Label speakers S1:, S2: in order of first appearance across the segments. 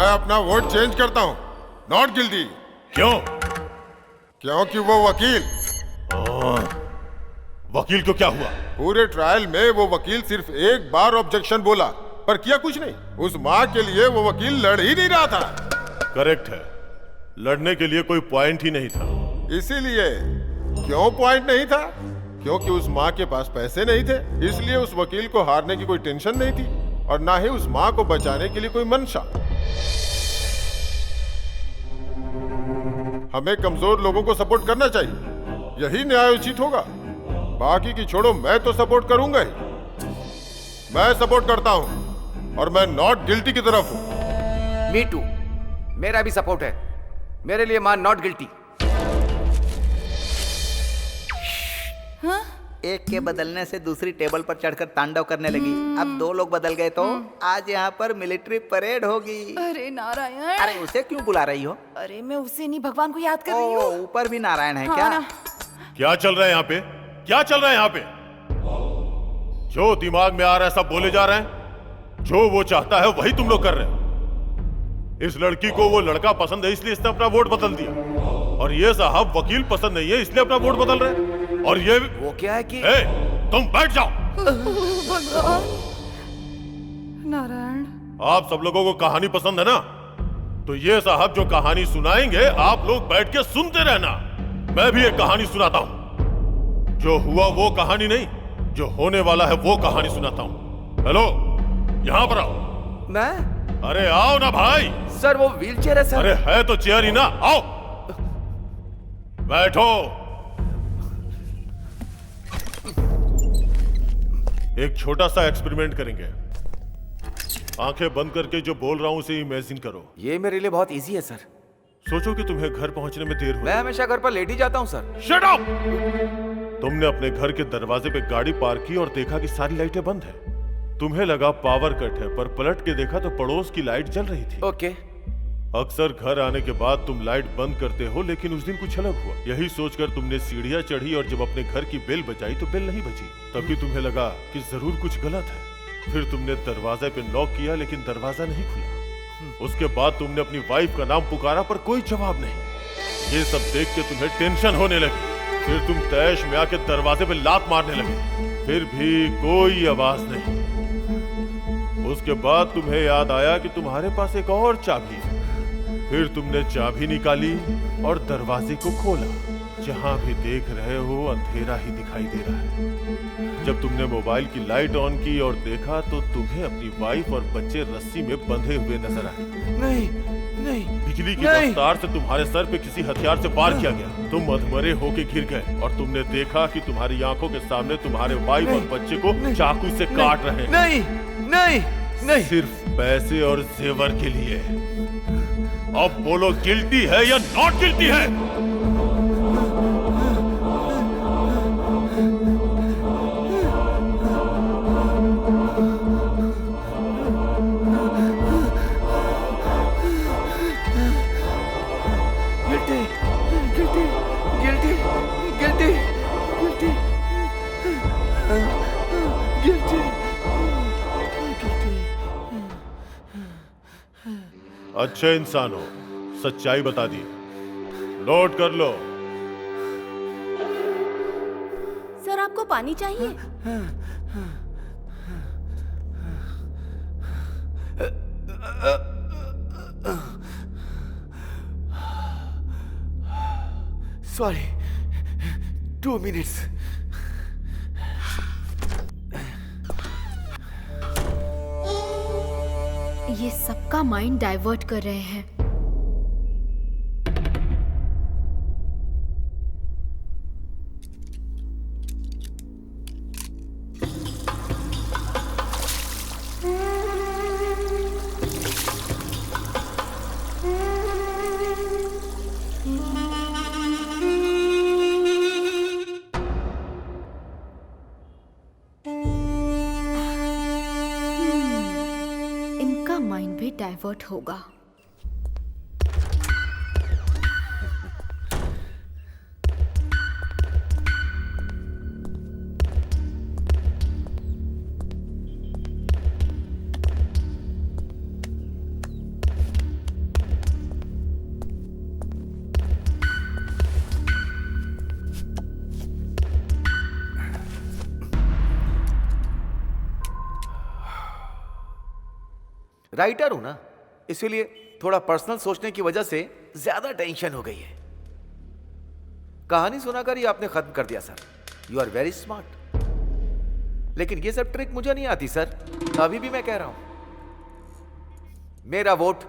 S1: अपना vote change करता हूँ, नॉट गिल्टी।
S2: क्यों?
S1: क्योंकि वो वकील।
S2: वकील को क्या हुआ?
S1: पूरे ट्रायल में वो वकील सिर्फ एक बार ऑब्जेक्शन बोला, पर किया कुछ नहीं। उस माँ के लिए वो वकील लड़ ही नहीं रहा था।
S2: करेक्ट है, लड़ने के लिए कोई पॉइंट ही नहीं था।
S1: इसीलिए। क्यों पॉइंट नहीं था? क्योंकि उस माँ के पास पैसे नहीं थे, इसलिए उस वकील को हारने की कोई टेंशन नहीं थी, और ना ही उस माँ को बचाने के लिए कोई मंशा। हमें कमजोर लोगों को सपोर्ट करना चाहिए, यही न्यायोचित होगा। बाकी की छोड़ो, मैं तो सपोर्ट करूंगा ही। मैं सपोर्ट करता हूं और मैं नॉट गिल्टी की तरफ हूं।
S3: मी टू, मेरा भी सपोर्ट है। मेरे लिए मां नॉट गिल्टी।
S4: हाँ?
S5: एक के बदलने से दूसरी टेबल पर चढ़कर तांडव करने लगी। अब 2 लोग बदल गए तो आज यहाँ पर मिलिट्री परेड होगी।
S4: अरे नारायण।
S5: अरे उसे क्यों बुला रही हो?
S4: अरे मैं उसे नहीं, भगवान को याद कर रही
S5: ओ,
S4: हूँ।
S5: ऊपर भी नारायण है
S4: हाँ
S5: क्या?
S4: ना।
S2: क्या चल रहा है यहाँ पे? क्या चल रहा है यहाँ पे? जो दिमाग में आ रहा है सब बोले जा रहे हैं। जो वो चाहता है वही तुम लोग कर रहे हो। इस लड़की को वो लड़का पसंद है इसलिए इसने अपना वोट बदल दिया, और ये साहब वकील पसंद नहीं है इसलिए अपना वोट बदल रहे हैं। और ये
S3: वो क्या है कि
S2: ए, तुम बैठ जाओ।
S4: भगवान। नारायण।
S2: आप सब लोगों को कहानी पसंद है ना? तो ये साहब जो कहानी सुनाएंगे आप लोग बैठ के सुनते रहना। मैं भी एक कहानी सुनाता हूँ। जो हुआ वो कहानी नहीं, जो होने वाला है वो कहानी सुनाता हूँ। हेलो, यहाँ पर आओ।
S3: मैं?
S2: अरे आओ ना भाई।
S3: सर वो व्हीलचेयर है सर।
S2: अरे है तो चेयर ही ना, आओ बैठो। एक छोटा सा एक्सपेरिमेंट करेंगे। आंखें बंद करके जो बोल रहा हूं उसे इमेजिन करो।
S3: ये मेरे लिए बहुत इजी है सर।
S2: सोचो कि तुम्हें घर पहुंचने में देर हुई।
S3: मैं हमेशा घर पर लेट ही जाता हूँ सर।
S2: Shut up! तुमने अपने घर के दरवाजे पे गाड़ी पार्क की और देखा कि सारी लाइटें बंद है। तुम्हें लगा पावर कट है, पर पलट के देखा तो पड़ोस की लाइट जल रही थी।
S3: ओके।
S2: अक्सर घर आने के बाद तुम लाइट बंद करते हो, लेकिन उस दिन कुछ अलग हुआ। यही सोचकर तुमने सीढ़ियां चढ़ी और जब अपने घर की बेल बजाई तो बेल नहीं बजी। तभी तुम्हें लगा कि जरूर कुछ गलत है। फिर तुमने दरवाजे पे नॉक किया लेकिन दरवाजा नहीं खुला। उसके बाद तुमने अपनी वाइफ का नाम पुकारा पर कोई जवाब नहीं। ये सब देख के तुम्हें टेंशन होने लगी। फिर तुम तैश में आके दरवाजे पे लात मारने लगे, फिर भी कोई आवाज नहीं। उसके बाद तुम्हें याद आया कि तुम्हारे पास एक और चाबी है। फिर तुमने चाबी निकाली और दरवाजे को खोला। जहां भी देख रहे हो अंधेरा ही दिखाई दे रहा है। जब तुमने मोबाइल की लाइट ऑन की और देखा तो तुम्हें अपनी वाइफ और बच्चे रस्सी में बंधे हुए नजर आए।
S3: नहीं नहीं।
S2: बिजली की रफ्तार से तुम्हारे सर पे किसी हथियार से वार किया गया। तुम अधमरे होके गिर गए और तुमने देखा कि तुम्हारी आंखों के सामने तुम्हारे वाइफ और बच्चे को चाकू से काट रहे हैं।
S3: नहीं नहीं नहीं।
S2: सिर्फ पैसे और जेवर के लिए। अब बोलो, गिल्टी है या नॉट गिल्टी है?
S3: Guilty guilty guilty guilty guilty guilty.
S2: अच्छे इंसान हो, सच्चाई बता दी। नोट कर लो।
S4: सर आपको पानी चाहिए?
S3: Sorry, 2 minutes.
S6: ये सबका माइंड डाइवर्ट कर रहे हैं। इनका माइंड भी डाइवर्ट होगा।
S3: राइटर हूं ना, इसीलिए थोड़ा पर्सनल सोचने की वजह से ज्यादा टेंशन हो गई है। कहानी सुनाकर ये आपने खत्म कर दिया sir. You are very smart. लेकिन ये सब ट्रिक मुझे नहीं आती सर, अभी भी मैं कह रहा हूं। मेरा वोट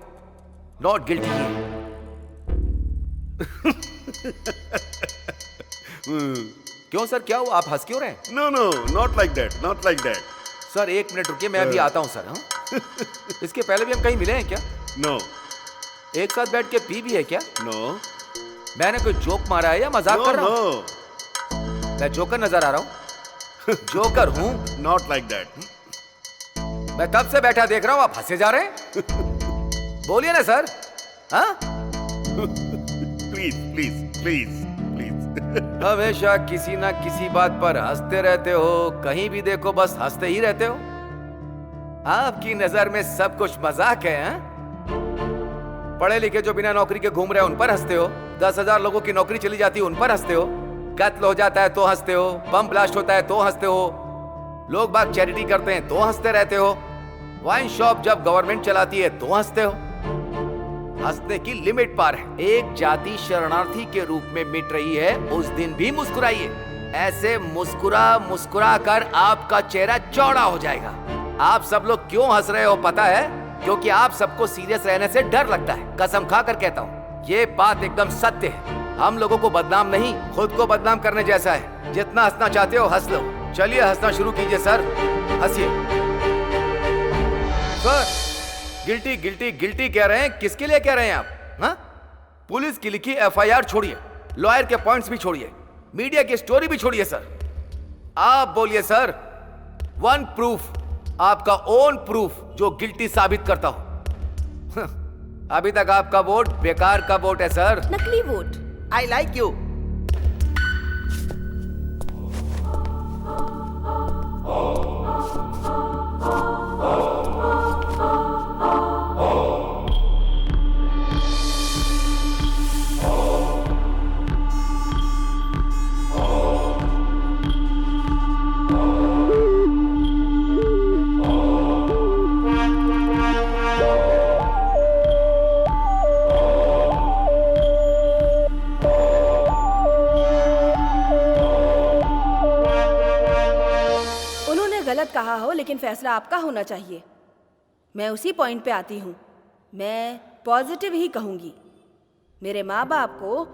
S3: नॉट गिल्टी है। क्यों सर, क्या हुआ? आप हंस क्यों रहे हैं?
S7: No, no, not like that, not like that.
S3: Sir 1 minute रुकिए, मैं अभी आता हूं सर। हाँ? इसके पहले भी हम कहीं मिले हैं क्या?
S7: No,
S3: एक साथ बैठ के पी भी है क्या?
S7: no,
S3: मैंने कोई जोक मारा है या मजाक
S7: no,
S3: कर रहा हूं?
S7: no,
S3: मैं जोकर नजर आ रहा हूं? जोकर हूं?
S7: not like that.
S3: मैं तब से बैठा देख रहा हूं, आप हंसे जा रहे हैं। बोलिए ना सर। हाँ?
S7: Please, please, please, please.
S3: हमेशा किसी ना किसी बात पर हंसते रहते हो, कहीं भी देखो बस हंसते ही रहते हो। आपकी नजर में सब कुछ मजाक है। हाँ? पढ़े लिखे जो बिना नौकरी के घूम रहे हैं उन पर हंसते हो, 10,000 लोगों की नौकरी चली जाती है उन पर हंसते हो, कत्ल हो जाता है तो हंसते हो, बम ब्लास्ट होता है तो हंसते हो, लोग बाग चैरिटी करते हैं तो हंसते रहते हो, वाइन शॉप जब गवर्नमेंट चलाती है तो हंसते हो। हंसने की लिमिट पार है। एक जाति शरणार्थी के रूप में मिट रही है, उस दिन भी मुस्कुराइए। ऐसे मुस्कुरा मुस्कुरा कर आपका चेहरा चौड़ा हो जाएगा। आप सब लोग क्यों हंस रहे हो पता है? क्योंकि आप सबको सीरियस रहने से डर लगता है। कसम खाकर कहता हूँ, ये बात एकदम सत्य है। हम लोगों को बदनाम नहीं, खुद को बदनाम करने जैसा है। जितना हंसना चाहते हो हंस लो। चलिए हंसना शुरू कीजिए सर, हंसिए। सर गिल्टी गिल्टी गिल्टी कह रहे हैं, किसके लिए कह रहे हैं आप? हाँ? पुलिस की लिखी एफआईआर छोड़िए, लॉयर के पॉइंट्स भी छोड़िए, मीडिया की स्टोरी भी छोड़िए सर। आप बोलिए सर, वन प्रूफ, आपका ओन प्रूफ जो गिल्टी साबित करता हो। अभी तक आपका वोट बेकार का वोट है सर।
S4: नकली वोट।
S5: I like you.
S4: गलत कहा हो, लेकिन फैसला आपका होना चाहिए। मैं उसी पॉइंट पे आती हूँ। मैं पॉजिटिव ही कहूंगी। मेरे माँ बाप को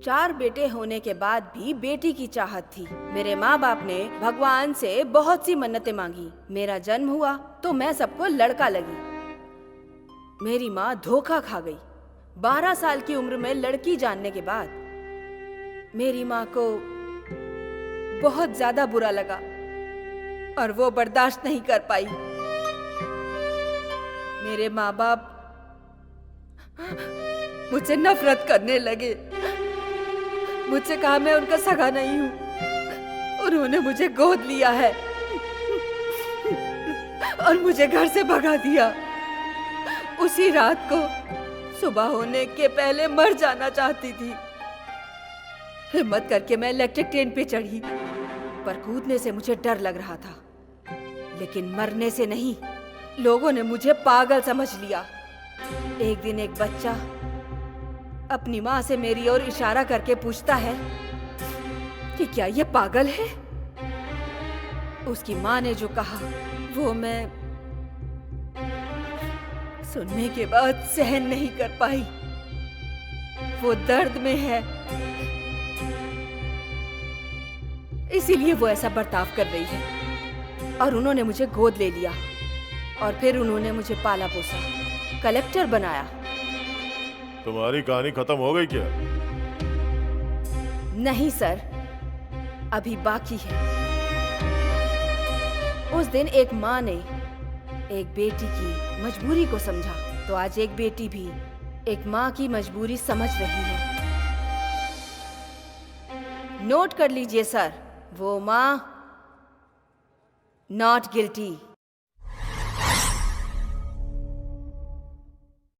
S4: 4 बेटे होने के बाद भी बेटी की चाहत थी। मेरे माँ बाप ने भगवान से बहुत सी मन्नतें मांगी। मेरा जन्म हुआ तो मैं सबको लड़का लगी। मेरी माँ धोखा खा गई। 12 साल की उम्र में लड़की जानने के बाद मेरी माँ को बहुत ज्यादा बुरा लगा और वो बर्दाश्त नहीं कर पाई। मेरे माँ बाप मुझसे नफरत करने लगे। मुझसे कहा मैं उनका सगा नहीं हूं। उन्होंने मुझे गोद लिया है और मुझे घर से भगा दिया। उसी रात को सुबह होने के पहले मर जाना चाहती थी। हिम्मत करके मैं इलेक्ट्रिक ट्रेन पे चढ़ी, पर कूदने से मुझे डर लग रहा था, लेकिन मरने से नहीं। लोगों ने मुझे पागल समझ लिया। एक दिन एक बच्चा अपनी माँ से मेरी ओर इशारा करके पूछता है कि क्या ये पागल है। उसकी माँ ने जो कहा वो मैं सुनने के बाद सहन नहीं कर पाई। वो दर्द में है, इसीलिए वो ऐसा बर्ताव कर रही है। और उन्होंने मुझे गोद ले लिया और फिर उन्होंने मुझे पाला पोसा, कलेक्टर बनाया।
S2: तुम्हारी कहानी खत्म हो गई क्या?
S4: नहीं सर, अभी बाकी है। उस दिन एक माँ ने एक बेटी की मजबूरी को समझा, तो आज एक बेटी भी एक माँ की मजबूरी समझ रही है। नोट कर लीजिए सर, वो माँ नॉट गिल्टी।